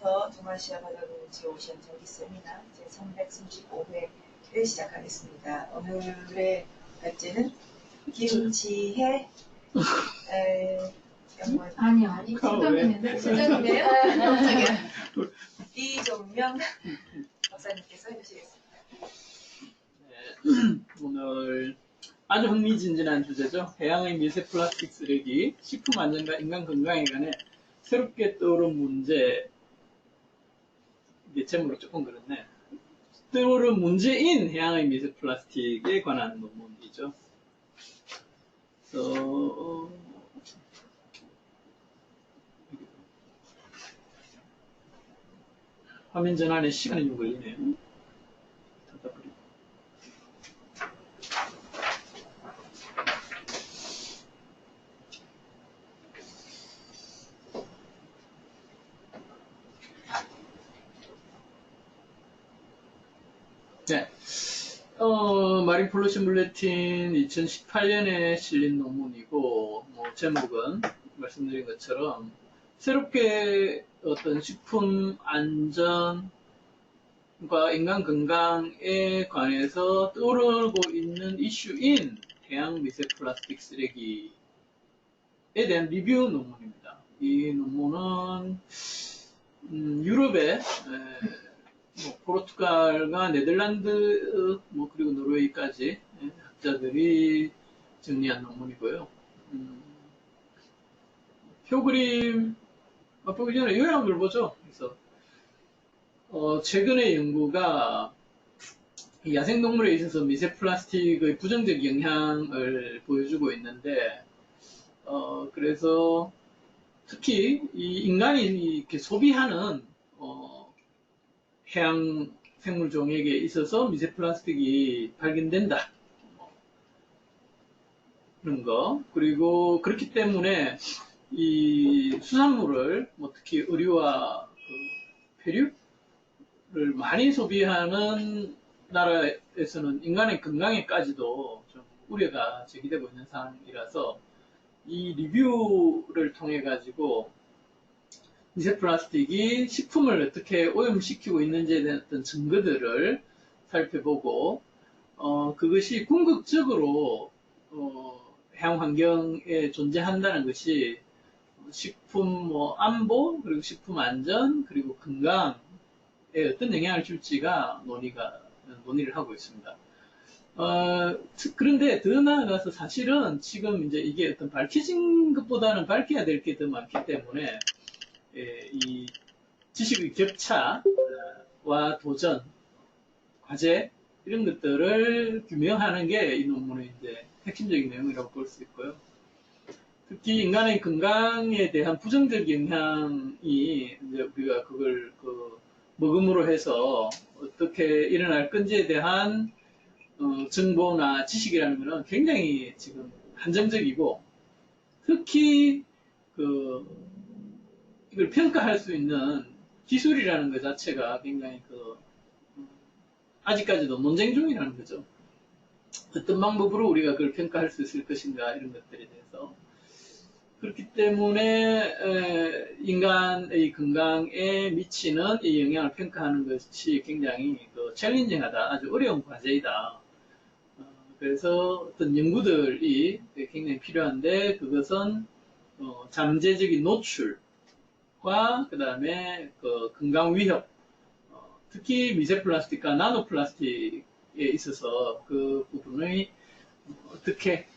지금부터 동아시아 바다공지 오션 전기 세미나 제335회를 시작하겠습니다. 오늘의 발제는 김지혜 연구원 아니요, 실장님이에요? 깜짝이야. 이종명 박사님께서 해주시겠습니다. 네, 오늘 아주 흥미진진한 주제죠. 해양의 미세 플라스틱 쓰레기, 식품 안전과 인간 건강에 관해 새롭게 떠오른 문제. 이게 제목이 조금 그렇네. 떠오른 문제인 해양의 미세 플라스틱에 관한 논문이죠. 그래서 화면 전환에 시간이 좀 걸리네요. 닫아버리고. 네. 마린 폴루션 블레틴 2018년에 실린 논문이고, 제목은 말씀드린 것처럼 새롭게 어떤 식품 안전과 인간 건강에 관해서 떠오르고 있는 이슈인 해양 미세 플라스틱 쓰레기에 대한 리뷰 논문입니다. 이 논문은 유럽의 포르투갈과 네덜란드 그리고 노르웨이까지 학자들이 정리한 논문이고요. 표그림 보기 전에 요약을 보죠. 그래서 최근의 연구가 야생동물에 있어서 미세 플라스틱의 부정적 영향을 보여주고 있는데, 그래서 특히 이 인간이 이렇게 소비하는 해양 생물종에게 있어서 미세 플라스틱이 발견된다. 그런 거. 그리고 그렇기 때문에 이 수산물을 특히 의류와 폐류를 많이 소비하는 나라에서는 인간의 건강에까지도 좀 우려가 제기되고 있는 상황이라서 이 리뷰를 통해 가지고 미세 플라스틱이 식품을 어떻게 오염시키고 있는지에 대한 어떤 증거들을 살펴보고 그것이 궁극적으로 해양 환경에 존재한다는 것이 식품 안보, 그리고 식품 안전, 그리고 건강에 어떤 영향을 줄지가 논의를 하고 있습니다. 그런데 더 나아가서 사실은 지금 이제 이게 어떤 밝혀진 것보다는 밝혀야 될 게 더 많기 때문에 이 지식의 격차와 도전, 과제 이런 것들을 규명하는 게 이 논문의 이제 핵심적인 내용이라고 볼 수 있고요. 특히 인간의 건강에 대한 부정적 영향이 이제 우리가 그걸 먹음으로 해서 어떻게 일어날 건지에 대한 정보나 지식이라는 것은 굉장히 지금 한정적이고, 특히 이걸 평가할 수 있는 기술이라는 것 자체가 굉장히 아직까지도 논쟁 중이라는 거죠. 어떤 방법으로 우리가 그걸 평가할 수 있을 것인가 이런 것들에 대해서. 그렇기 때문에 인간의 건강에 미치는 이 영향을 평가하는 것이 굉장히 챌린징하다, 아주 어려운 과제이다. 그래서 어떤 연구들이 굉장히 필요한데, 그것은 잠재적인 노출과 그 다음에 건강 위협, 특히 미세 플라스틱과 나노 플라스틱에 있어서 그 부분을 어떻게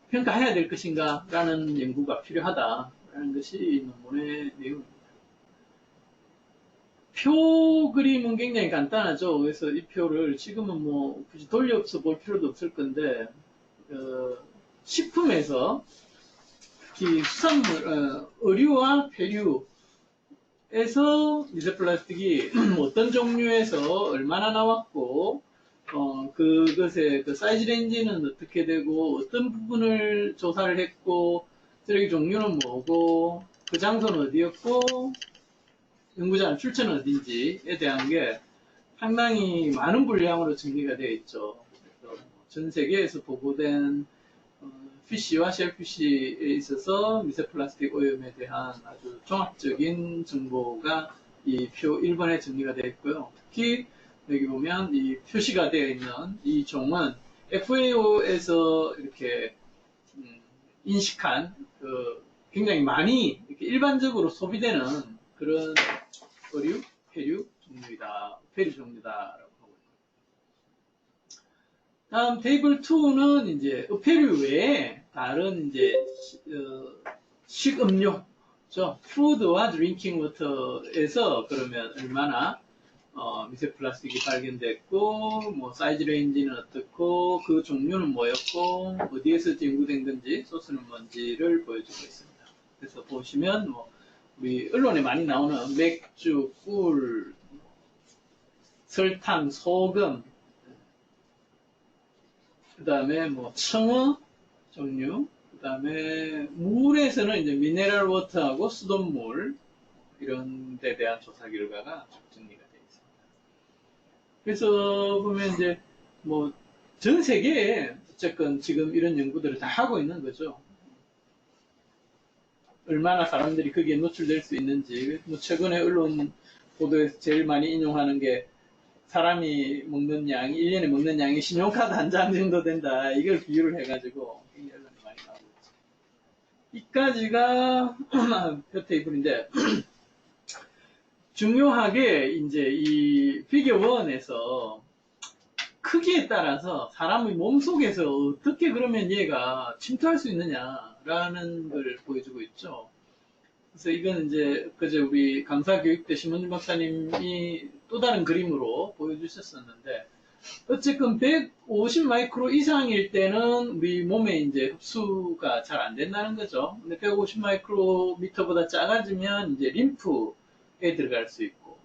평가해야 될 것인가 라는 연구가 필요하다라는 것이 이 논문의 내용입니다. 표 그림은 굉장히 간단하죠. 그래서 이 표를 지금은 굳이 돌려서 볼 필요도 없을 건데, 식품에서 특히 수산물, 의류와 폐류에서 미세 플라스틱이 어떤 종류에서 얼마나 나왔고, 그것의 사이즈 레인지는 어떻게 되고, 어떤 부분을 조사를 했고, 쓰레기 종류는 뭐고, 그 장소는 어디였고, 연구자는 출처는 어딘지에 대한 게 상당히 많은 분량으로 정리가 되어 있죠. 그래서 전 세계에서 보고된 피쉬와 쉘피쉬에 있어서 미세 플라스틱 오염에 대한 아주 종합적인 정보가 이 표 1번에 정리가 되어 있고요. 특히 여기 보면 이 표시가 되어 있는 이 종은 FAO에서 이렇게 인식한 굉장히 많이 이렇게 일반적으로 소비되는 그런 어류, 폐류 종류이다. 폐류 종류다라고 하고 있습니다. 다음 테이블 2는 이제 폐류 외에 다른 이제 식음료, 푸드와 드링킹 워터에서 그러면 얼마나 미세 플라스틱이 발견됐고, 뭐 사이즈 레인지는 어떻고, 그 종류는 뭐였고, 어디에서 연구된 건지, 소스는 뭔지를 보여주고 있습니다. 그래서 보시면 뭐 우리 언론에 많이 나오는 맥주, 꿀, 설탕, 소금, 그 다음에 뭐 청어 종류, 그 다음에 물에서는 이제 미네랄 워터하고 수돗물 이런 데 대한 조사 결과가 쭉 정리가 되어 있습니다. 그래서 보면 이제 뭐 전 세계에 어쨌건 지금 이런 연구들을 다 하고 있는 거죠. 얼마나 사람들이 거기에 노출될 수 있는지. 뭐 최근에 언론 보도에서 제일 많이 인용하는 게 사람이 먹는 양이 1년에 먹는 양이 신용카드 한 장 정도 된다. 이걸 비유를 해가지고 굉장히 언론에 많이 나오고 있죠. 이까지가 표 테이블인데 중요하게 이제 이 피겨 1에서 크기에 따라서 사람의 몸속에서 어떻게 그러면 얘가 침투할 수 있느냐라는 걸 보여주고 있죠. 그래서 이건 이제 그제 우리 강사교육대 심원준 박사님이 또 다른 그림으로 보여주셨었는데 어쨌든 150 마이크로 이상일 때는 우리 몸에 이제 흡수가 잘 안 된다는 거죠. 근데 150 마이크로미터보다 작아지면 이제 림프에 들어갈 수 있고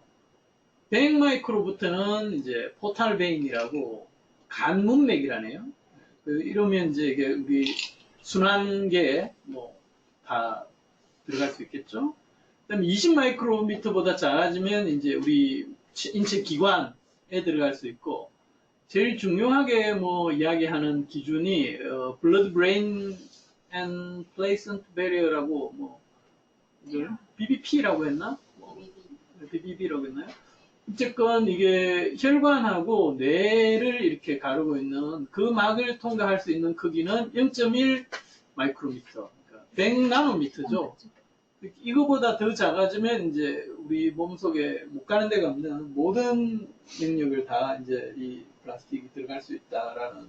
100 마이크로부터는 이제 포탈 베인이라고 간 문맥이라네요. 이러면 이제 이게 우리 순환계에 뭐 다 들어갈 수 있겠죠. 그다음에 20 마이크로미터보다 작아지면 이제 우리 인체 기관에 들어갈 수 있고 제일 중요하게 뭐 이야기하는 기준이 blood brain and placent barrier라고 뭐 BBP라고 했나? BBB라고 했나요? 어쨌건 이게 혈관하고 뇌를 이렇게 가르고 있는 그 막을 통과할 수 있는 크기는 0.1 마이크로미터, 그러니까 100 나노미터죠. 이거보다 더 작아지면 이제 우리 몸속에 못 가는 데가 없는 모든 영역을 다 이제 이 플라스틱이 들어갈 수 있다라는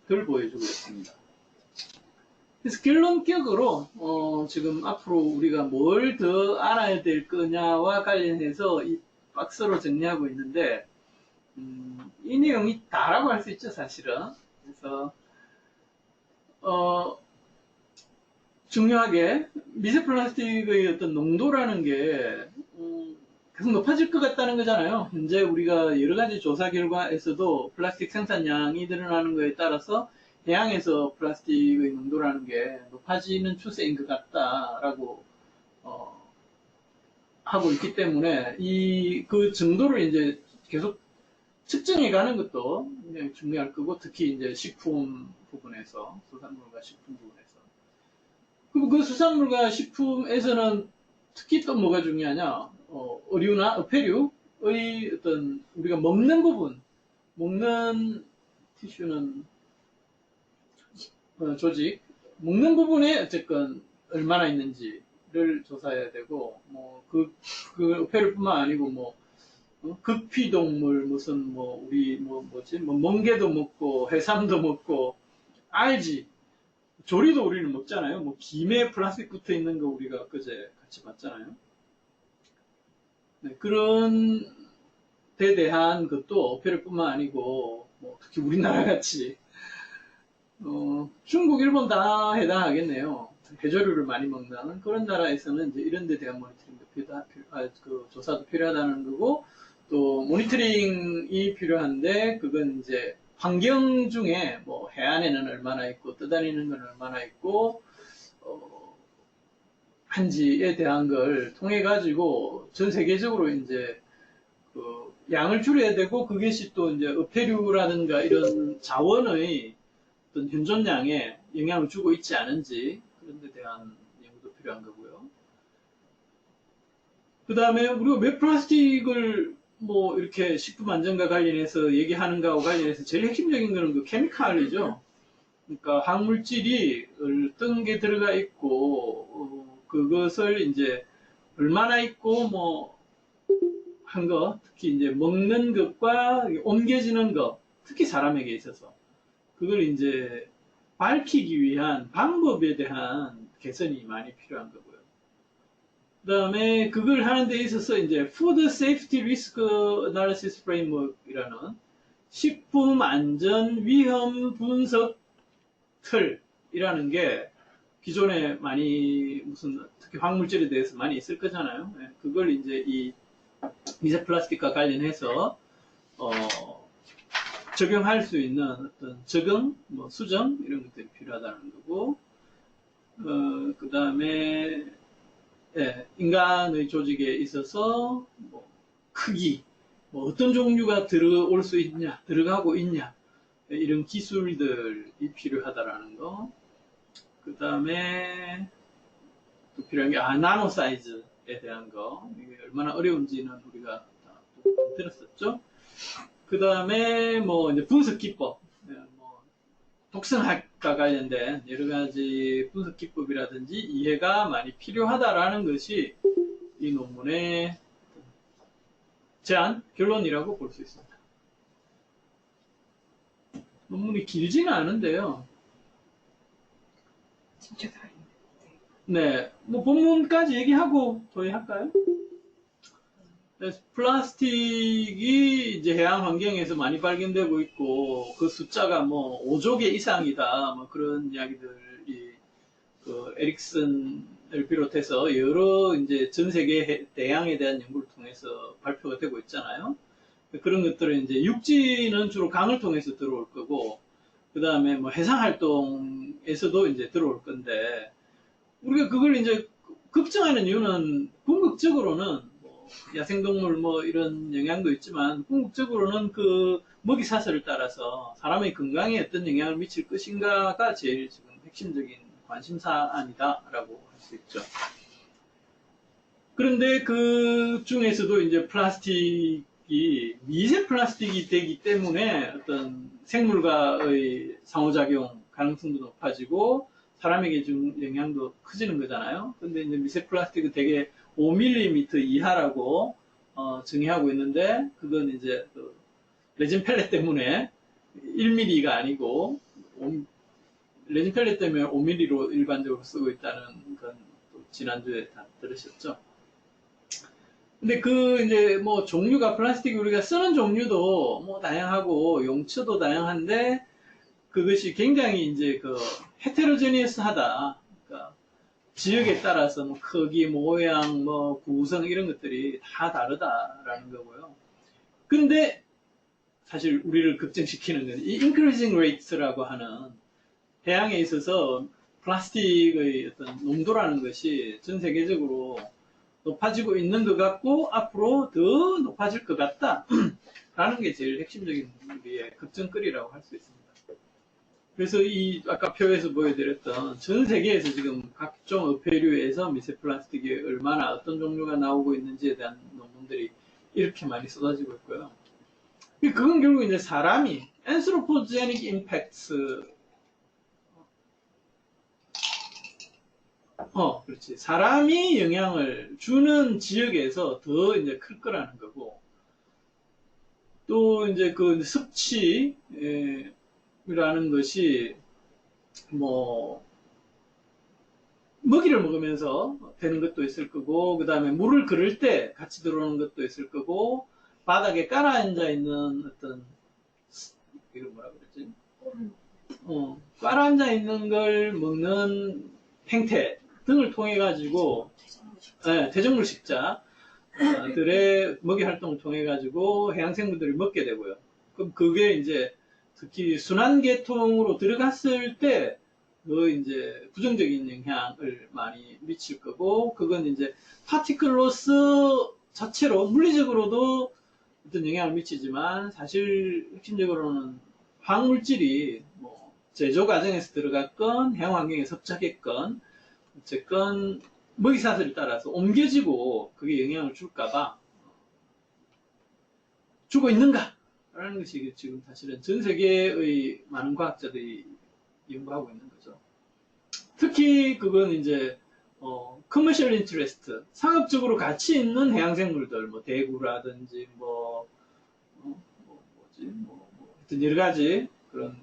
걸 보여주고 있습니다. 그래서 결론적으로 지금 앞으로 우리가 뭘 더 알아야 될 거냐와 관련해서 이 박스로 정리하고 있는데 이 내용이 다라고 할 수 있죠, 사실은. 그래서 중요하게 미세 플라스틱의 어떤 농도라는 게 계속 높아질 것 같다는 거잖아요. 현재 우리가 여러 가지 조사 결과에서도 플라스틱 생산량이 늘어나는 것에 따라서 해양에서 플라스틱의 농도라는 게 높아지는 추세인 것 같다라고 하고 있기 때문에 그 정도를 이제 계속 측정해 가는 것도 굉장히 중요할 거고 특히 이제 식품 부분에서 수산물과 식품 부분에서 그리고 그 수산물과 식품에서는 특히 또 뭐가 중요하냐 어류나 폐류의 어떤 우리가 먹는 부분 먹는 티슈는 조직 먹는 부분에 어쨌건 얼마나 있는지를 조사해야 되고 그 폐류뿐만 아니고 극피동물 무슨 우리 멍게도 먹고 해삼도 먹고 알지 조리도 우리는 먹잖아요. 김에 플라스틱 붙어 있는 거 우리가 그제 같이 봤잖아요. 네, 그런 데 대한 것도 폐류뿐만 아니고 특히 우리나라 같이 중국, 일본 다 해당하겠네요. 해조류를 많이 먹는 그런 나라에서는 이제 이런 데 대한 모니터링도 조사도 필요하다는 거고, 또 모니터링이 필요한데, 그건 이제 환경 중에 해안에는 얼마나 있고, 떠다니는 건 얼마나 있고, 한지에 대한 걸 통해 가지고 전 세계적으로 이제 양을 줄여야 되고, 그것이 또 이제 어패류라든가 이런 자원의 어떤 현존량에 영향을 주고 있지 않은지 그런 데 대한 연구도 필요한 거고요. 그 다음에 우리가 왜 플라스틱을 뭐 이렇게 식품 안전과 관련해서 얘기하는가와 관련해서 제일 핵심적인 거는 그 케미칼이죠. 그러니까 화학물질이 어떤 게 들어가 있고 그것을 이제 얼마나 있고 뭐 한 거, 특히 이제 먹는 것과 옮겨지는 것, 특히 사람에게 있어서 그걸 이제 밝히기 위한 방법에 대한 개선이 많이 필요한 거고요. 그 다음에 그걸 하는 데 있어서 이제 Food Safety Risk Analysis Framework이라는 식품 안전 위험 분석 틀이라는 게 기존에 많이 무슨 특히 화학물질에 대해서 많이 있을 거잖아요. 그걸 이제 이 미세 플라스틱과 관련해서 적용할 수 있는 어떤 적응, 뭐 수정 이런 것들이 필요하다는 거고, 그 다음에 인간의 조직에 있어서 뭐 크기, 뭐 어떤 종류가 들어올 수 있냐, 들어가고 있냐 이런 기술들이 필요하다라는 거. 그 다음에 또 필요한 게 나노 사이즈에 대한 거. 이게 얼마나 어려운지는 우리가 다 들었었죠. 그 다음에 뭐 이제 분석 기법, 뭐 독성학과 관련된 여러 가지 분석 기법이라든지 이해가 많이 필요하다라는 것이 이 논문의 제안 결론이라고 볼 수 있습니다. 논문이 길지는 않은데요. 진짜 다행이네. 네, 뭐 본문까지 얘기하고 도의할까요? 플라스틱이 이제 해양 환경에서 많이 발견되고 있고 그 숫자가 뭐 5조 개 이상이다 뭐 그런 이야기들이 그 에릭슨을 비롯해서 여러 이제 전 세계 대양에 대한 연구를 통해서 발표가 되고 있잖아요. 그런 것들은 이제 육지는 주로 강을 통해서 들어올 거고 그 다음에 뭐 해상 활동에서도 이제 들어올 건데 우리가 그걸 이제 걱정하는 이유는 궁극적으로는 뭐 야생동물 뭐 이런 영향도 있지만 궁극적으로는 그 먹이 사슬을 따라서 사람의 건강에 어떤 영향을 미칠 것인가가 제일 지금 핵심적인 관심사안이다라고 할 수 있죠. 그런데 그 중에서도 이제 플라스틱이 미세 플라스틱이 되기 때문에 어떤 생물과의 상호작용 가능성도 높아지고 사람에게 준 영향도 커지는 거잖아요. 근데 이제 미세 플라스틱은 되게 5mm 이하라고 정의하고 있는데 그건 이제 그 레진 펠렛 때문에 1mm가 아니고 레진 펠렛 때문에 5mm로 일반적으로 쓰고 있다는 건 지난주에 다 들으셨죠? 근데 그 이제 뭐 종류가 플라스틱 우리가 쓰는 종류도 뭐 다양하고 용처도 다양한데 그것이 굉장히 이제 그 헤테로제니어스하다. 그러니까 지역에 따라서 뭐 크기, 모양, 뭐 구성 이런 것들이 다 다르다라는 거고요. 근데 사실 우리를 걱정시키는 건 이 increasing rates라고 하는 해양에 있어서 플라스틱의 어떤 농도라는 것이 전 세계적으로 높아지고 있는 것 같고 앞으로 더 높아질 것 같다 라는 게 제일 핵심적인 우리의 걱정거리라고 할 수 있습니다. 그래서 이 아까 표에서 보여드렸던 전 세계에서 지금 각종 어패류에서 미세 플라스틱이 얼마나 어떤 종류가 나오고 있는지에 대한 논문들이 이렇게 많이 쏟아지고 있고요. 그건 결국 이제 사람이 anthropogenic impacts 그렇지. 사람이 영향을 주는 지역에서 더 이제 클 거라는 거고, 또 이제 그 섭취라는 것이 뭐 먹이를 먹으면서 되는 것도 있을 거고, 그 다음에 물을 그럴 때 같이 들어오는 것도 있을 거고, 바닥에 깔아앉아 있는 어떤 이거 뭐라 그러지? 깔아앉아 있는 걸 먹는 행태 등을 통해 가지고 대적물 식자들의 먹이 활동을 통해 가지고 해양 생물들이 먹게 되고요. 그럼 그게 이제 특히 순환계통으로 들어갔을 때 그 이제 부정적인 영향을 많이 미칠 거고 그건 이제 파티클로스 자체로 물리적으로도 어떤 영향을 미치지만 사실 핵심적으로는 화학물질이 뭐 제조 과정에서 들어갔건 해양 환경에 섭작했건 어쨌건 먹이사슬에 따라서 옮겨지고 그게 영향을 줄까봐 주고 있는가? 라는 것이 지금 사실은 전 세계의 많은 과학자들이 연구하고 있는 거죠. 특히 그건 이제 커머셜 인트레스트, 상업적으로 가치 있는 해양생물들, 뭐 대구라든지 하여튼 여러 가지 그런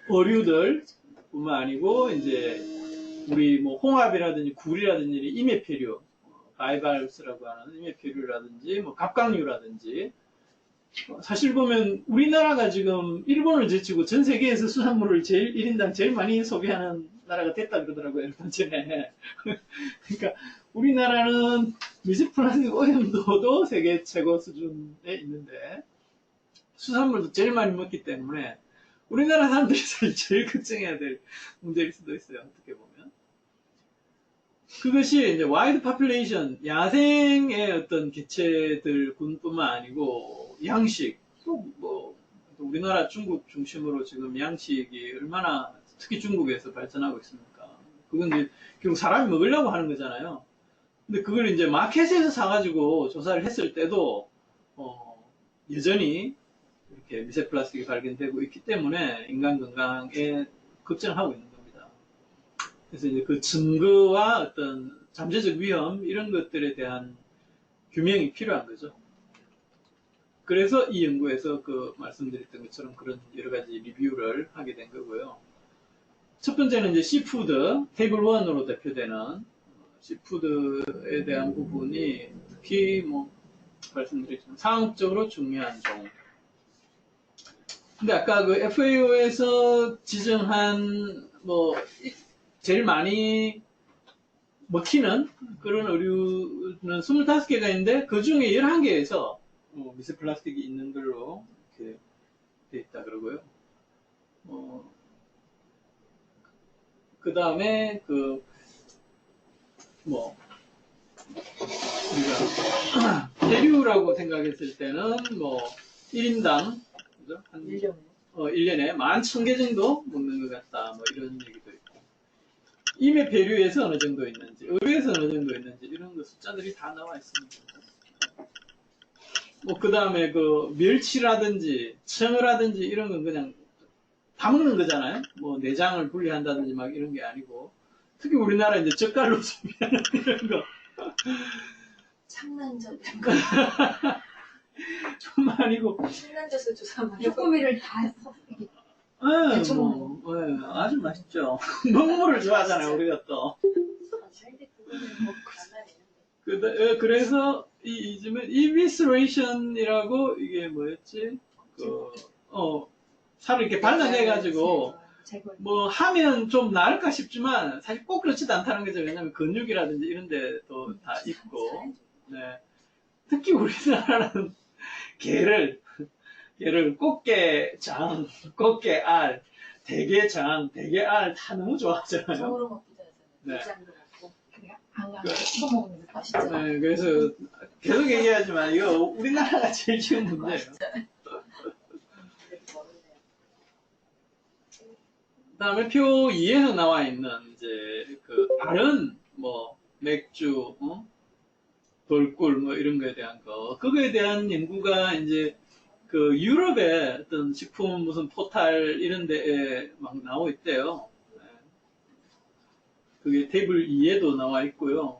어류들 뿐만 아니고 이제 우리 뭐 홍합이라든지 굴이라든지 임해폐류, 바이발스라고 하는 임해폐류라든지 뭐 갑각류라든지 사실 보면 우리나라가 지금 일본을 제치고 전 세계에서 수산물을 1인당 제일 많이 소비하는 나라가 됐다 그러더라고요, 얼마 전에. 그러니까 우리나라는 미세플라스틱 오염도도 세계 최고 수준에 있는데 수산물도 제일 많이 먹기 때문에 우리나라 사람들이 사실 제일 걱정해야 될 문제일 수도 있어요, 어떻게 보면. 그것이 이제 와이드 파퓰레이션, 야생의 어떤 개체들 군뿐만 아니고 양식, 또 뭐 우리나라 중국 중심으로 지금 양식이 얼마나 특히 중국에서 발전하고 있습니까? 그건 이제 결국 사람이 먹으려고 하는 거잖아요. 근데 그걸 이제 마켓에서 사가지고 조사를 했을 때도 여전히 이렇게 미세 플라스틱이 발견되고 있기 때문에 인간 건강에 걱정하고 있는 겁니다. 그래서 이제 그 증거와 어떤 잠재적 위험 이런 것들에 대한 규명이 필요한 거죠. 그래서 이 연구에서 그 말씀드렸던 것처럼 그런 여러 가지 리뷰를 하게 된 거고요. 첫 번째는 이제 시푸드, 테이블 1으로 대표되는 시푸드에 대한 부분이 특히 뭐 말씀드렸지만 상업적으로 중요한 종. 근데 아까 그 FAO에서 지정한 뭐 제일 많이 먹히는 그런 어류는 25개가 있는데 그 중에 11개에서 미세 플라스틱이 있는 걸로 이렇게 돼 있다 그러고요. 그 다음에 우리가 대류라고 생각했을 때는 뭐 1인당 그죠? 한 1년에 11,000개 정도 먹는 것 같다. 뭐 이런 얘기도 있고. 임의 배류에서 어느 정도 있는지, 의류에서 어느 정도 있는지 이런 거 숫자들이 다 나와 있습니다. 뭐 그 다음에 그 멸치라든지 청어라든지 이런 건 그냥 다 먹는 거잖아요. 뭐 내장을 분리한다든지 막 이런 게 아니고 특히 우리나라 이제 젓갈로 소비하는 이런 거. 창난젓. 좀 아니고. 창난젓을 조사하면 쭈꾸미를 다 아주 맛있죠. 먹물을 좋아하잖아요, 우리가 또. 그래서 이비스레이션이라고 이게 뭐였지? 살을 이렇게 발라내가지고 뭐 하면 좀 나을까 싶지만 사실 꼭 그렇지도 않다는 거죠. 왜냐하면 근육이라든지 이런 데도 다 있고. 네. 특히 우리나라는 게를 꽃게장, 꽃게알, 대게장, 대게알 다 너무 좋아하잖아요. 저으로 먹기도 네. 하잖아요. 장도 먹고. 안 가면 또 먹으면 맛있죠. 네, 그래서 계속 얘기하지만 이거 우리나라가 제일 쉬운 문제예요. 그다음에 표 2에서 나와 있는 이제 그 다른 뭐 맥주, 돌꿀 뭐 이런 거에 대한 그거에 대한 연구가 이제 그 유럽의 어떤 식품 무슨 포탈 이런 데에 막 나오고 있대요. 그게 테이블 2에도 나와 있고요.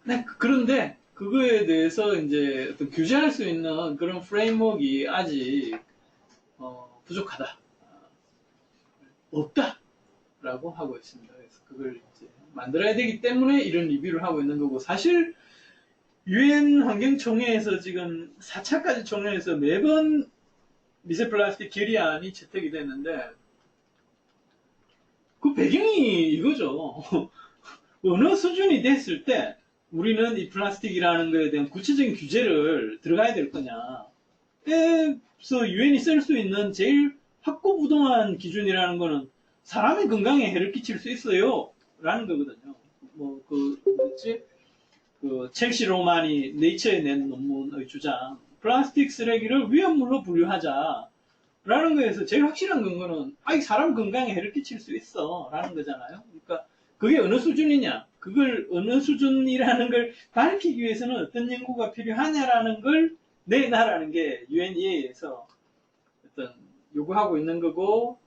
네, 그런데 그거에 대해서 이제 어떤 규제할 수 있는 그런 프레임워크가 아직 부족하다. 없다라고 하고 있습니다. 그래서 그걸 이제 만들어야 되기 때문에 이런 리뷰를 하고 있는 거고, 사실 유엔 환경총회에서 지금 4차까지 총회에서 매번 미세 플라스틱 결의안이 채택이 됐는데 그 배경이 이거죠. 어느 수준이 됐을 때 우리는 이 플라스틱이라는 것에 대한 구체적인 규제를 들어가야 될 거냐. 그래서 유엔이 쓸 수 있는 제일 확고부동한 기준이라는 거는 사람의 건강에 해를 끼칠 수 있어요. 라는 거거든요. 첼시 로만이 네이처에 낸 논문의 주장. 플라스틱 쓰레기를 위험물로 분류하자. 라는 거에서 제일 확실한 근거는 이 사람 건강에 해를 끼칠 수 있어 라는 거잖아요. 그러니까 그게 어느 수준이냐, 그걸 어느 수준이라는 걸 밝히기 위해서는 어떤 연구가 필요하냐라는 걸 내놔라는 게 UNEA에서 어떤 요구하고 있는 거고,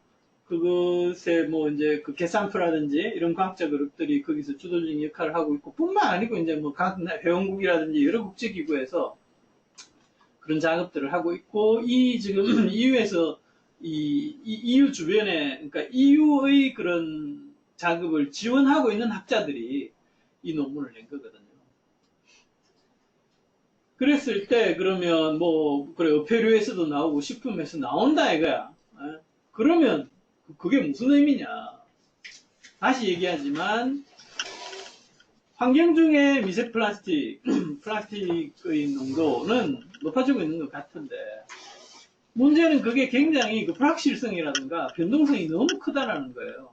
그것에 뭐 이제 그 계산표라든지 이런 과학자 그룹들이 거기서 주도적인 역할을 하고 있고, 뿐만 아니고 이제 뭐 각 회원국이라든지 여러 국제기구에서 그런 작업들을 하고 있고, 이 지금 EU에서 이 EU 주변에, 그러니까 EU의 그런 작업을 지원하고 있는 학자들이 이 논문을 낸 거거든요. 그랬을 때 그러면 뭐 그래 어패류에서도 나오고 식품에서 나온다 이거야. 그러면 그게 무슨 의미냐? 다시 얘기하지만 환경 중에 미세 플라스틱, 플라스틱의 농도는 높아지고 있는 것 같은데, 문제는 그게 굉장히 그 불확실성이라든가 변동성이 너무 크다라는 거예요.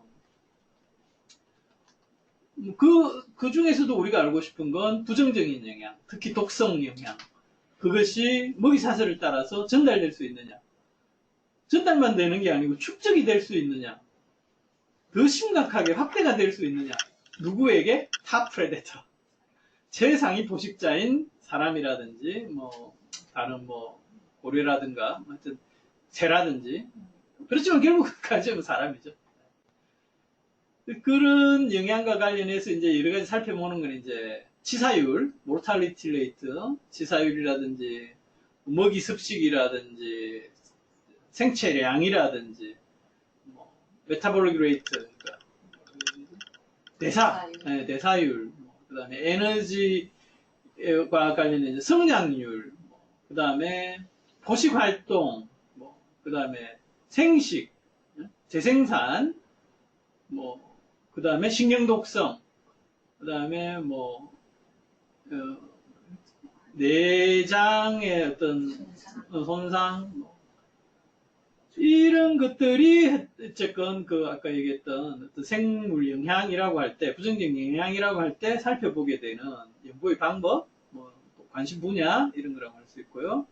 그 중에서도 우리가 알고 싶은 건 부정적인 영향, 특히 독성 영향. 그것이 먹이 사슬을 따라서 전달될 수 있느냐. 전달만 되는 게 아니고 축적이 될 수 있느냐. 더 심각하게 확대가 될 수 있느냐. 누구에게? 탑 프레데터. 최상위 포식자인 사람이라든지, 뭐, 다른 뭐, 고래라든가, 하여튼, 새라든지. 그렇지만 결국까지는 사람이죠. 그런 영향과 관련해서 이제 여러 가지 살펴보는 건 이제 치사율, mortality rate, 치사율이라든지, 먹이 섭식이라든지, 생체량이라든지, 뭐, metabolic rate, 그러니까 대사율, 그 다음에 에너지와 관련된 성장률, 그 다음에 포식활동, 그 다음에 생식, 재생산, 그 다음에 신경독성, 그 다음에 내장의 어떤 손상, 이런 것들이 어쨌건 아까 얘기했던 어떤 생물 영향이라고 할 때, 부정적 영향이라고 할 때 살펴보게 되는 연구의 방법, 관심 분야 이런 거라고 할 수 있고요.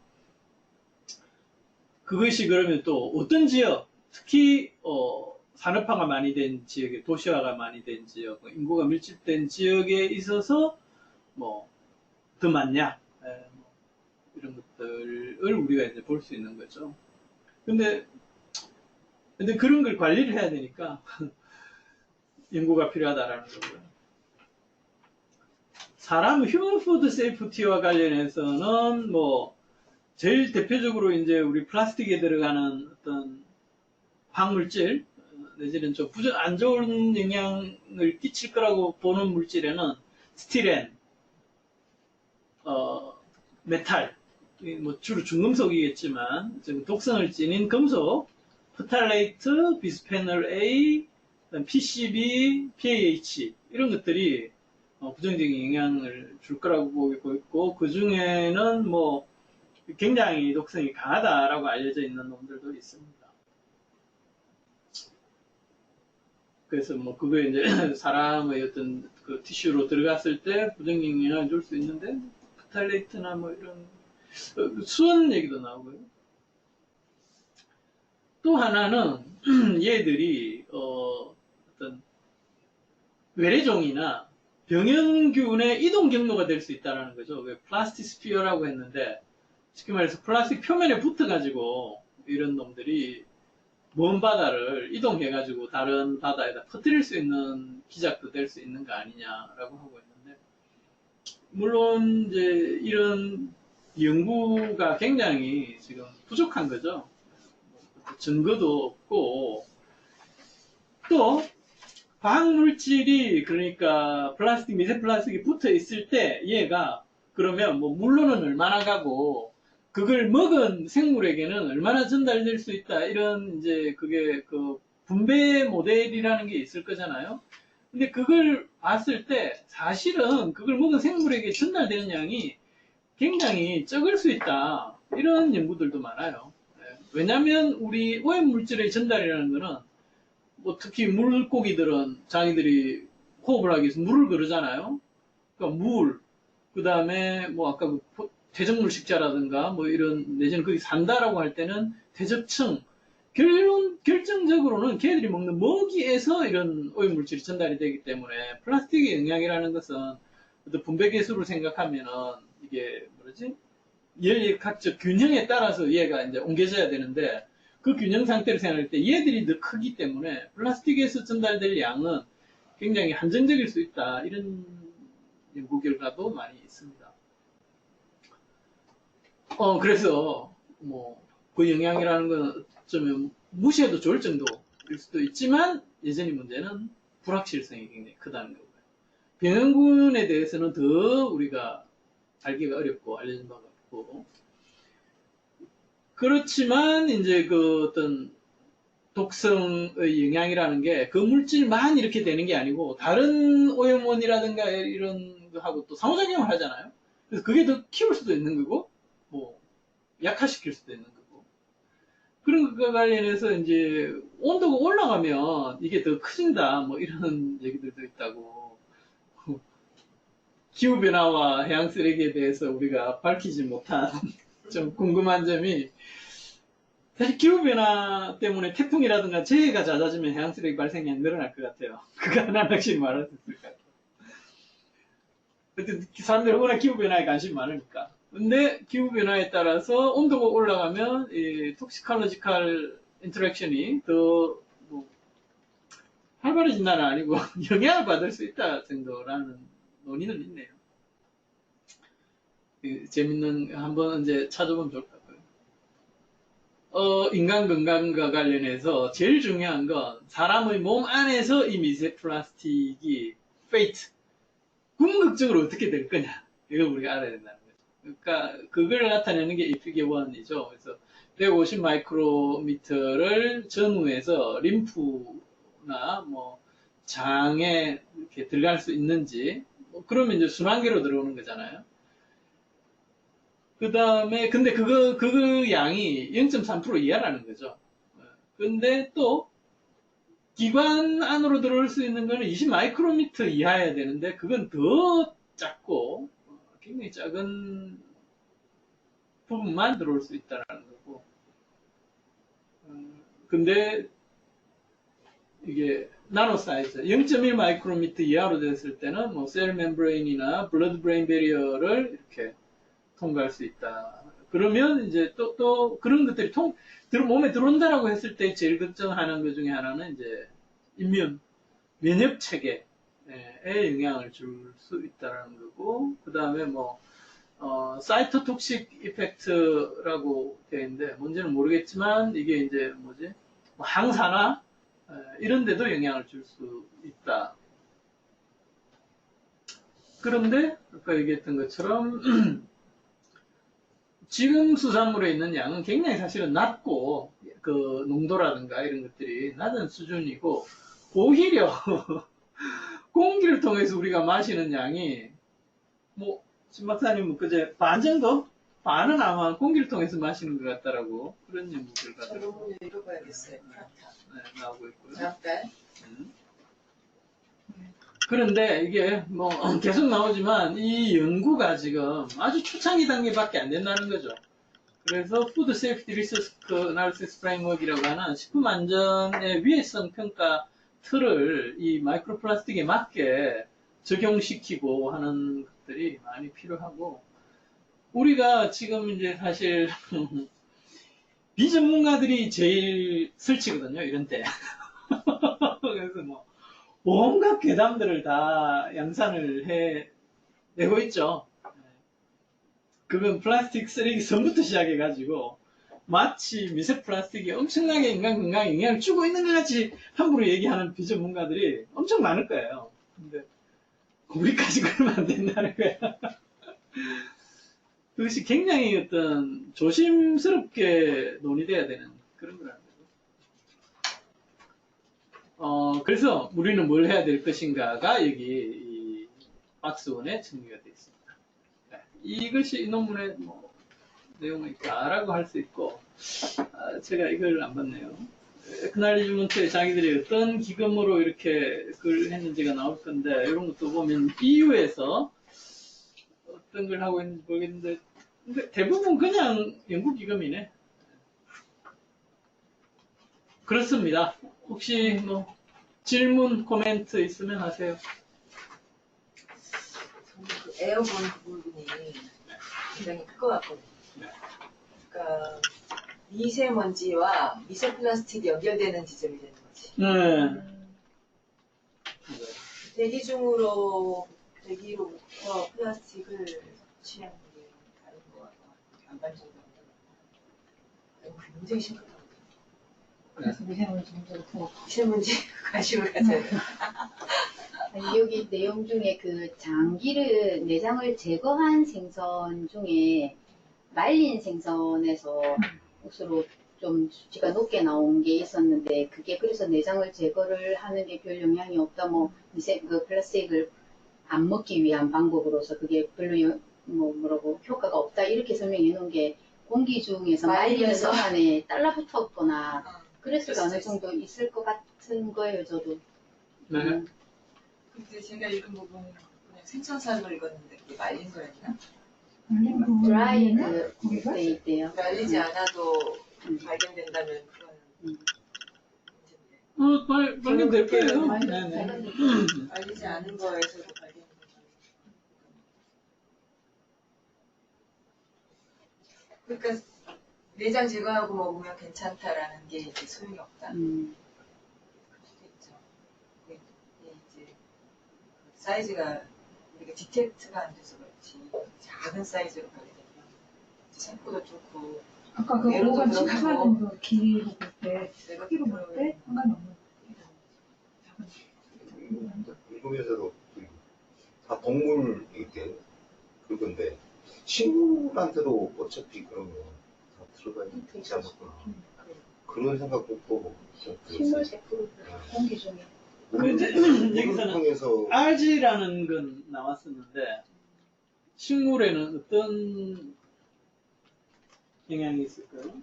그것이 그러면 또 어떤 지역, 특히 산업화가 많이 된 지역에, 도시화가 많이 된 지역, 인구가 밀집된 지역에 있어서 더 많냐, 이런 것들을 우리가 이제 볼 수 있는 거죠. 근데 그런 걸 관리를 해야 되니까 연구가 필요하다라는 거고요. 사람 휴먼 푸드 세이프티와 관련해서는 제일 대표적으로 이제 우리 플라스틱에 들어가는 어떤 화학물질, 내지는 좀 안 좋은 영향을 끼칠 거라고 보는 물질에는 스티렌, 메탈, 주로 중금속이겠지만 독성을 지닌 금속, 프탈레이트, 비스페놀 A, PCB, PAH 이런 것들이 부정적인 영향을 줄 거라고 보고 있고, 그 중에는 굉장히 독성이 강하다라고 알려져 있는 놈들도 있습니다. 그래서 그거 이제 사람의 어떤 그 티슈로 들어갔을 때 부정적인 영향을 줄 수 있는데, 프탈레이트나 이런 수원 얘기도 나오고요. 또 하나는 얘들이 어떤 외래종이나 병현균의 이동 경로가 될 수 있다는 거죠. 플라스틱 스피어라고 했는데, 쉽게 말해서 플라스틱 표면에 붙어가지고 이런 놈들이 먼 바다를 이동해가지고 다른 바다에다 퍼뜨릴 수 있는 기작도 될 수 있는 거 아니냐라고 하고 있는데, 물론 이제 이런 연구가 굉장히 지금 부족한 거죠. 증거도 없고, 또 화학물질이, 그러니까 플라스틱, 미세 플라스틱이 붙어 있을 때 얘가 그러면 물로는 얼마나 가고 그걸 먹은 생물에게는 얼마나 전달될 수 있다, 이런 이제 그게 그 분배 모델이라는 게 있을 거잖아요. 근데 그걸 봤을 때 사실은 그걸 먹은 생물에게 전달되는 양이 굉장히 적을 수 있다, 이런 연구들도 많아요. 왜냐하면 우리 오염물질의 전달이라는 거는 특히 물고기들은 자기들이 호흡을 하기 위해서 물을 그러잖아요. 그러니까 물, 그 다음에 아까 퇴적물 식자라든가 이런, 내지는 거기 산다라고 할 때는 퇴적층, 결정적으로는 걔들이 먹는 먹이에서 이런 오염물질이 전달이 되기 때문에 플라스틱의 영향이라는 것은 어떤 분배 계수를 생각하면은 이게 뭐지? 연립학적 균형에 따라서 얘가 이제 옮겨져야 되는데 그 균형 상태를 생각할 때 얘들이 더 크기 때문에 플라스틱에서 전달될 양은 굉장히 한정적일 수 있다. 이런 연구 결과도 많이 있습니다. 그래서 뭐 그 영향이라는 건 어쩌면 무시해도 좋을 정도일 수도 있지만 여전히 문제는 불확실성이 굉장히 크다는 거고요. 병원군에 대해서는 더 우리가 알기가 어렵고 알려진 바가 없고 그렇지만 이제 그 어떤 독성의 영향이라는 게 그 물질만 이렇게 되는 게 아니고 다른 오염원이라든가 이런 거하고 또 상호작용을 하잖아요. 그래서 그게 더 키울 수도 있는 거고 뭐 약화시킬 수도 있는 거고 그런 것과 관련해서 이제 온도가 올라가면 이게 더 커진다 뭐 이런 얘기들도 있다고 기후변화와 해양 쓰레기에 대해서 우리가 밝히지 못한 좀 궁금한 점이 사실 기후변화 때문에 태풍이라든가 재해가 잦아지면 해양 쓰레기 발생량이 늘어날 것 같아요. 그거 하나 확실히 말할 수 있을 것 같아요. 어쨌든 사람들이 워낙 기후변화에 관심이 많으니까. 근데 기후변화에 따라서 온도가 올라가면 이 톡시컬로지컬 인터랙션이 더 뭐 활발해진다는 아니고 영향을 받을 수 있다 정도라는 논의는 있네요. 재밌는 한번 이제 찾아보면 좋을 것 같고요. 인간 건강과 관련해서 제일 중요한 건 사람의 몸 안에서 이 미세 플라스틱이 페이트 궁극적으로 어떻게 될 거냐 이걸 우리가 알아야 된다는 거죠. 그러니까 그걸 나타내는 게 이 피겨 1이죠. 그래서 150 마이크로미터를 전후해서 림프나 뭐 장에 이렇게 들어갈 수 있는지 그러면 이제 순환계로 들어오는 거잖아요. 그 다음에 근데 그 양이 0.3% 이하라는 거죠. 근데 또 기관 안으로 들어올 수 있는 거는 20 마이크로미터 이하여야 되는데 그건 더 작고 굉장히 작은 부분만 들어올 수 있다는 거고 근데 이게 나노 사이즈 0.1 마이크로미터 이하로 됐을 때는 뭐 셀 멤브레인이나 블러드 브레인 베리어를 이렇게 통과할 수 있다. 그러면 이제 또 그런 것들이 몸에 들어온다라고 했을 때 제일 걱정하는 것 중에 하나는 이제 면역 체계에 영향을 줄 수 있다는 거고, 그 다음에 뭐 사이토톡식 이펙트라고 되어 있는데 뭔지는 모르겠지만 이게 이제 뭐지 뭐 항산화 이런 데도 영향을 줄 수 있다. 그런데 아까 얘기했던 것처럼 지금 수산물에 있는 양은 굉장히 사실은 낮고 그 농도라든가 이런 것들이 낮은 수준이고 오히려 공기를 통해서 우리가 마시는 양이 뭐 신박사님은 그제 반 정도? 반은 아마 공기를 통해서 마시는 것 같다라고 그런 연구 결과들 저도 읽어봐야겠어요. 프라타. 네, 나오고 있고요. 잠깐. 그런데 이게 뭐 계속 나오지만 이 연구가 지금 아주 초창기 단계밖에 안 된다는 거죠. 그래서 푸드 세이프티 리스크 애널리시스 프레임워크라고 하는 식품 안전의 위해성 평가 틀을 이 마이크로 플라스틱에 맞게 적용시키고 하는 것들이 많이 필요하고 우리가 지금 이제 사실 비전문가들이 제일 설치거든요, 이런 때. 그래서 뭐 온갖 괴담들을 다 양산을 해내고 있죠. 그건 플라스틱 쓰레기 선부터 시작해가지고 마치 미세 플라스틱이 엄청나게 인간 건강에 영향을 주고 있는 것 같이 함부로 얘기하는 비전문가들이 엄청 많을 거예요. 근데 우리까지 그러면 안 된다는 거야. 그것이 굉장히 어떤 조심스럽게 논의돼야 되는 그런 거라는 거죠. 그래서 우리는 뭘 해야 될 것인가가 여기 이 박스 1에 정리가 되어 있습니다. 이것이 이 논문의 뭐 내용이 있다라고 할 수 있고, 제가 이걸 안 봤네요. 에크날리지먼트에 자기들이 어떤 기금으로 이렇게 글 했는지가 나올 건데, 이런 것도 보면 EU에서 어떤 걸 하고 있는지 모르겠는데, 근데 대부분 그냥 연구기금이네. 그렇습니다. 혹시 뭐 질문, 코멘트 있으면 하세요. 저는 그 에어건 부분이 굉장히 클 것 같거든요. 그러니까 미세먼지와 미세 플라스틱이 연결되는 지점이 되는 거지. 네. 대기로부터 플라스틱을 섭취하는 게 다른 거와 반반적으로 굉장히 심각하거든요. 그래서 미세먼지 문제가 더. 미세먼지 관심을 가져야 돼요. 아니, 여기 내용 중에 그 내장을 제거한 생선 중에 말린 생선에서 억수로 좀 수치가 높게 나온 게 있었는데, 그게 그래서 내장을 제거를 하는 게 별 영향이 없다, 그 플라스틱을 안 먹기 위한 방법으로서 그게 별로 뭐라고 효과가 없다, 이렇게 설명해 놓은 게 공기 중에서 말리는 말리면서? 동안에 달라붙었거나 그랬을 때 어느 그럴 수 정도 있을 것 같은 거예요, 저도. 네. 근데 제가 읽은 부분은 그냥 생선살로 읽었는데 그게 말린 거였나? 드라이 거기가? 돼 있대요. 말리지 않아도 발견된다면 그건 문제인데. 발견될 거예요. 많이 네네. 말리지 않은 거에서도 발견된다면 그러니까 내장 제거하고 먹으면 괜찮다라는 게 이제 소용이 없다. 그럴 수도 있죠. 이게 이제 사이즈가 우리가 디텍트가 안 돼서 그렇지 작은 사이즈로 가게 되면 생포도 좋고 아까 그 예로도 5간 그렇고. 7가는 그 길이로 볼 때, 크기로 볼 때 상관이 없는 미국에서도 다 동물 이렇게 그건데 식물한테도 어차피 그런 거 다 들어가 있지 않았구나. 그런 생각도 또 식물 들었어요. 100% 공기 중에. 근데 물을 여기서는 통해서 알지라는 건 나왔었는데 식물에는 어떤 영향이 있을까요?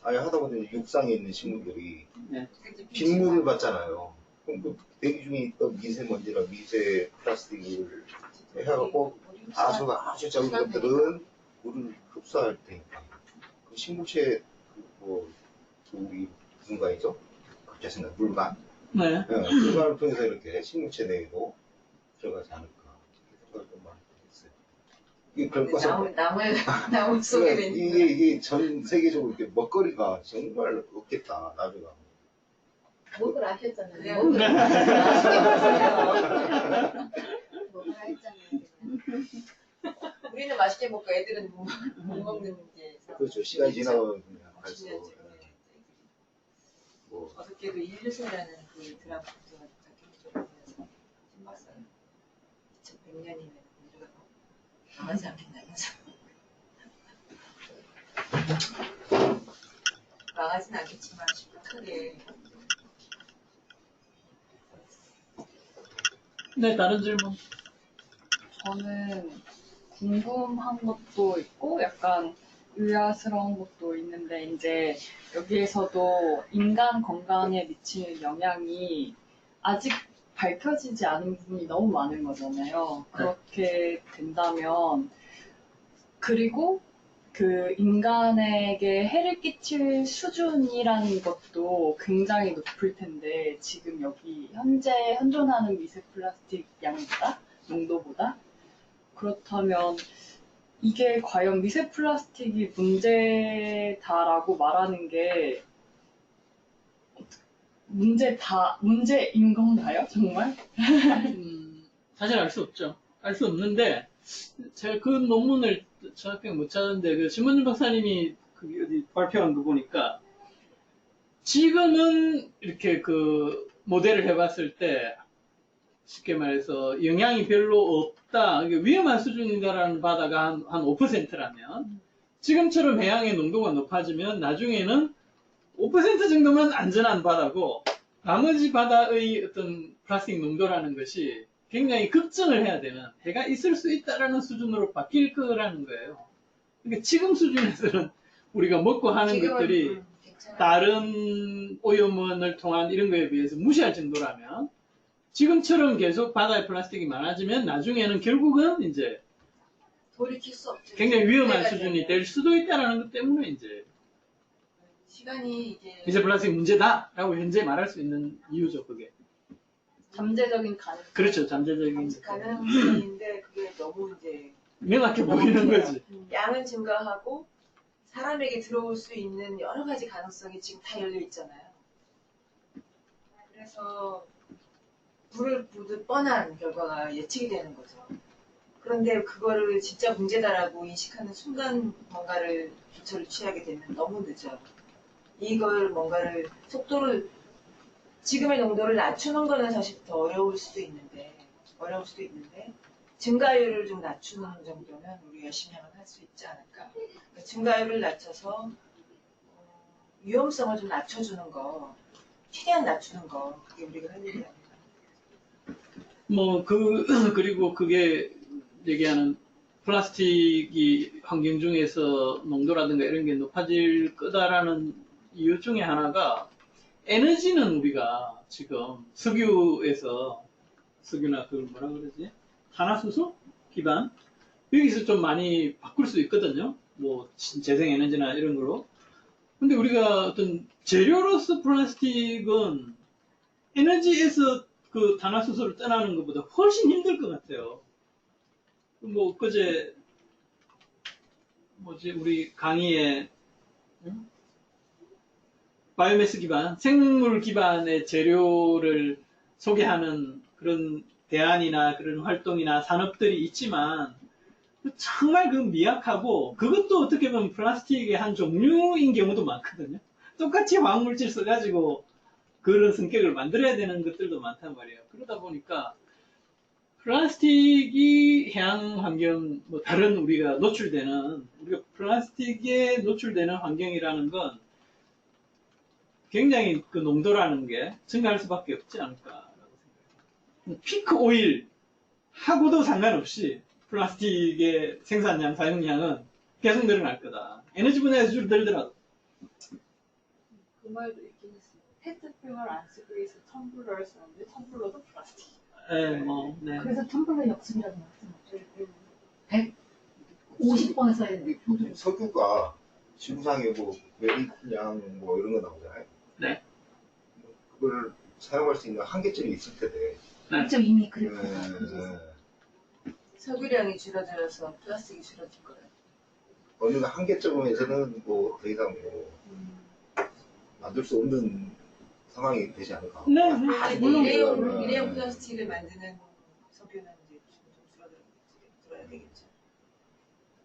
아예 하다 보니 육상에 있는 식물들이 네. 빗물을 받잖아요. 그럼 그 대기 중에 있던 미세먼지나 미세 플라스틱을 해갖고 아주 작은 것들은 물을 흡수할 테니까. 그 식물체 우리 분가이죠? 갑자기 생각 물간. 네. 물간을 통해서 이렇게 식물체 내에도 들어가지 않을까 생각을 좀 많이 했어요. 이게 별것은 나무 속에 있는 이게 전 세계적으로 이렇게 먹거리가 정말 없겠다 나중에. 먹을 아셨잖아요. 그냥 먹을 맛있게 먹을 했잖아요. 우리는 맛있게 먹고 애들은 못 먹는 문제에서 그렇죠. 시간이 지나면 그냥 50년 갈수록 전에 뭐 어저께도 일류세라는 그 드라마 다큐멘터리 보면서 신봤어요. 2100년이면 우리가 망하지 않겠냐면서 망하진 않겠지만 심각하게 네, 다른 질문. 저는 궁금한 것도 있고 약간 의아스러운 것도 있는데 이제 여기에서도 인간 건강에 미치는 영향이 아직 밝혀지지 않은 부분이 너무 많은 거잖아요. 그렇게 된다면 그리고 그 인간에게 해를 끼칠 수준이라는 것도 굉장히 높을 텐데 지금 여기 현재 현존하는 미세 플라스틱 양보다 농도보다 그렇다면 이게 과연 미세 플라스틱이 문제다라고 말하는 게 문제인 건가요? 정말? 사실 알 수 없죠. 알 수 없는데 제가 그 논문을 정확히 못 찾았는데 그 신문준 박사님이 그 어디 발표한 거 보니까 지금은 이렇게 그 모델을 해봤을 때 쉽게 말해서 영향이 별로 없다, 위험한 수준이다라는 바다가 한 5%라면 지금처럼 해양의 농도가 높아지면 나중에는 5% 정도면 안전한 바다고 나머지 바다의 어떤 플라스틱 농도라는 것이 굉장히 급증을 해야 되면 해가 있을 수 있다라는 수준으로 바뀔 거라는 거예요. 그러니까 지금 수준에서는 우리가 먹고 하는 것들이 다른 오염원을 통한 이런 거에 비해서 무시할 정도라면 지금처럼 계속 바다에 플라스틱이 많아지면 나중에는 결국은 이제 돌이킬 수 없죠. 굉장히 위험한 수준이 될 수도 있다는 것 때문에 이제 시간이 미세 플라스틱 문제다라고 현재 말할 수 있는 이유죠, 그게. 잠재적인 가능. 그렇죠, 잠재적인. 가능성인데 그게 너무 이제 명확해 보이는 거지. 양은 증가하고 사람에게 들어올 수 있는 여러 가지 가능성이 지금 다 열려 있잖아요. 그래서 불을 보듯 뻔한 결과가 예측이 되는 거죠. 그런데 그거를 진짜 문제다라고 인식하는 순간 뭔가를 조처를 취하게 되면 너무 늦어요. 이걸 뭔가를 속도를 지금의 농도를 낮추는 거는 사실 더 어려울 수도 있는데 증가율을 좀 낮추는 정도면 우리 열심히 하면 할 수 있지 않을까. 그러니까 증가율을 낮춰서 위험성을 좀 낮춰주는 거, 최대한 낮추는 거, 그게 우리가 할 일이 아닐까. 그리고 그게 얘기하는 플라스틱이 환경 중에서 농도라든가 이런 게 높아질 거다라는 이유 중에 하나가 에너지는 우리가 지금 석유나 그걸 뭐라 그러지? 탄화수소 기반? 여기서 좀 많이 바꿀 수 있거든요. 뭐 재생에너지나 이런 걸로. 근데 우리가 어떤 재료로서 플라스틱은 에너지에서 그 탄화수소를 떠나는 것보다 훨씬 힘들 것 같아요. 뭐 그제 우리 강의에 바이오매스 기반, 생물 기반의 재료를 소개하는 그런 대안이나 그런 활동이나 산업들이 있지만 정말 그 미약하고 그것도 어떻게 보면 플라스틱의 한 종류인 경우도 많거든요. 똑같이 화학물질 써가지고 그런 성격을 만들어야 되는 것들도 많단 말이에요. 그러다 보니까 플라스틱이 해양 환경, 다른 우리가 플라스틱에 노출되는 환경이라는 건 굉장히 그 농도라는 게 증가할 수밖에 없지 않을까라고 생각해요. 피크 오일 하고도 상관없이 플라스틱의 생산량, 사용량은 계속 늘어날 거다. 에너지 분야에서 줄어들더라도. 그 말도 있긴 했어요. 페트병을 안 쓰고 있어 텀블러를 쓰는데 텀블러도 플라스틱. 네. 그래서 텀블러 역습이라고 말씀하셨죠. 150번 써야 되는데. 석유가 지구상에 뭐 메리트량 뭐 이런 거 나오잖아요. 네. 그걸 사용할 수 있는 한계점이 있을 텐데. 직접 이미 그랬고. 석유량이 줄어들어서 플라스틱이 줄어들 거예요. 어느 한계점에서는 뭐 더 이상 뭐 만들 수 없는 상황이 되지 않을까. 네, 물론 일회용 플라스틱을 만드는 석유는 이제 좀 줄어들어야 되겠죠.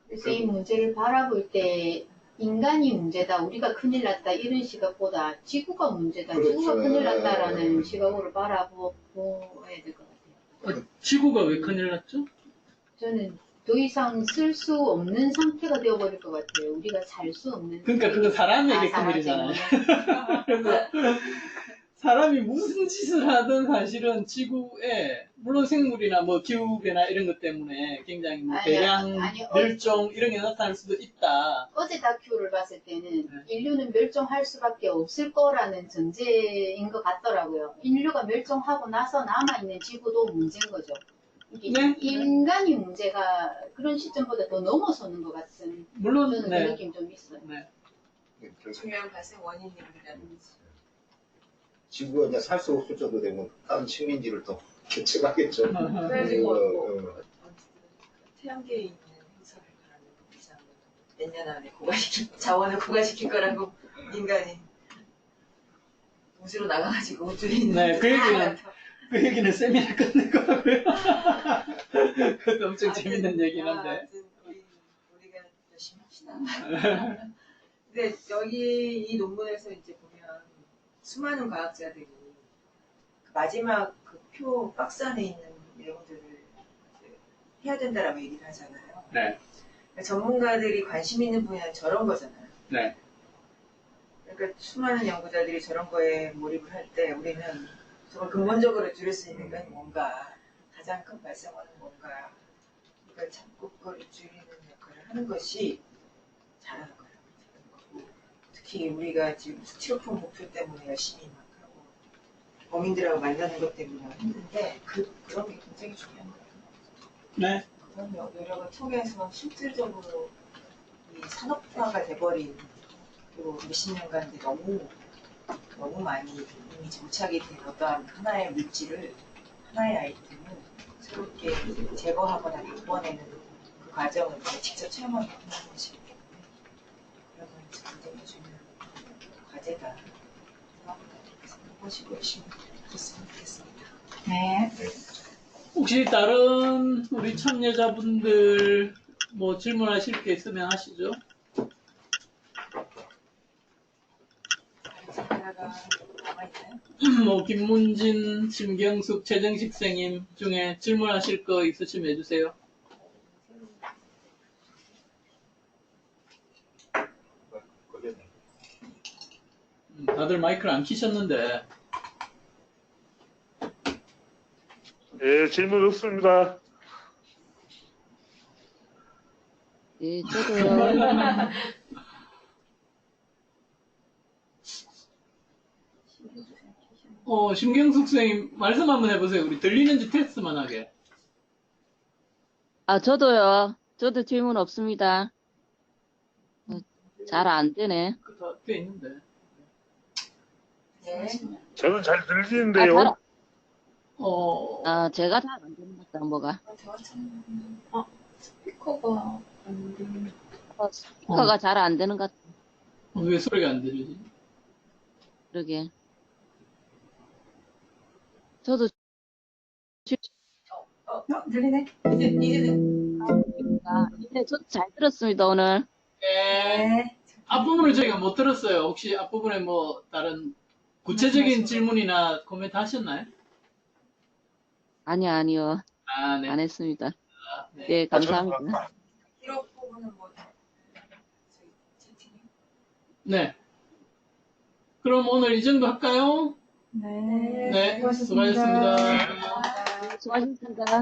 그래서 이 문제를 바라볼 때 인간이 문제다, 우리가 큰일 났다 이런 시각보다 지구가 문제다, 그렇죠. 지구가 큰일 났다라는 시각으로 바라보아야 될 것 같아요. 지구가 왜 큰일 났죠? 저는 더 이상 쓸 수 없는 상태가 되어버릴 것 같아요. 우리가 살 수 없는. 그러니까 그거 사람에게 큰일이잖아요. 그래서 사람이 무슨 짓을 하든 사실은 지구에 물론 생물이나 뭐 기후변화 이런 것 때문에 굉장히 뭐 대량 멸종 이런 게 나타날 수도 있다. 어제 다큐를 봤을 때는 네. 인류는 멸종할 수밖에 없을 거라는 전제인 것 같더라고요. 인류가 멸종하고 나서 남아있는 지구도 문제인 거죠. 네. 인간이 문제가 그런 시점보다 더 넘어서는 것 같은 물론 저는 그 느낌 좀 있어요. 네. 중요한 발생 원인이 우리라는 거지. 지구가 이제 살 수 없을 정도 되면 다른 식민지를 더 개척하겠죠. 그래가지고 태양계에 있는 행성을 가는 이상 몇 년 안에 자원을 고갈시킬 거라고 인간이 우주로 나가가지고 우주에 있는 네, 그 얘기는 세미나 끝낼 거고요. 그것도 엄청 재밌는 얘기긴 한데. 우리가 열심히 합시다. 근데 여기 이 논문에서 이제 보면 수많은 과학자들이 그 마지막 그 표 박스 안에 있는 내용들을 해야 된다라고 얘기를 하잖아요. 네. 그러니까 전문가들이 관심 있는 분야는 저런 거잖아요. 네. 그러니까 수많은 연구자들이 저런 거에 몰입을 할 때 우리는 정말 근본적으로 줄일 수 있는 건 뭔가, 가장 큰 발생원은 뭔가, 그걸 잡고 그걸 줄이는 역할을 하는 것이 잘하는 거예요. 특히 우리가 지금 스티로폼 목표 때문에 열심히 막 하고 범인들하고 만나는 것 때문에 힘든데 그런 게 굉장히 중요한 거예요. 네. 그런 노력을 통해서 실질적으로 이 산업화가 돼버린 또 몇십 년간 이제 너무 많이 이미 정착이 된 어떠한 하나의 물질을, 하나의 아이템을 새롭게 제거하거나 바꿔내는 그 과정을 제가 직접 체험하고 있는 것이기 때문에 그런 걸 굉장히 중요한 과제다 생각합니다. 그래서 보시고 열심히 했으면 좋겠습니다. 네. 혹시 다른 우리 참여자분들 뭐 질문하실 게 있으면 하시죠. 카메라가 남아있나요? 뭐 김문진, 심경숙, 최정식 선생님 중에 질문하실 거 있으시면 해주세요. 걸렸네. 다들 마이크를 안 켜셨는데. 예, 질문 없습니다. 예, 저도요. 심경숙 선생님 말씀 한번 해보세요. 우리 들리는지 테스트만 하게. 아, 저도요. 저도 질문 없습니다. 잘 안 되네. 다 돼 있는데. 네. 저는 잘 아, 들리는데요. 제가 잘 안 되는 것 같다, 뭐가. 스피커가 안 되는. 스피커가 잘 안 되는 것 같아. 왜 소리가 안 들리지? 그러게. 저도 들리네? 이제는 네, 저도 잘 들었습니다, 오늘. 네. 앞부분을 저희가 못 들었어요. 혹시 앞부분에 뭐 다른 구체적인 질문이나 코멘트 하셨나요? 아니요. 아, 네. 안 했습니다. 네. 네, 감사합니다. 기록 부분은 뭐 저희 채팅이요? 네. 그럼 오늘 이 정도 할까요? 네. 네. 수고하셨습니다. 수고하셨습니다.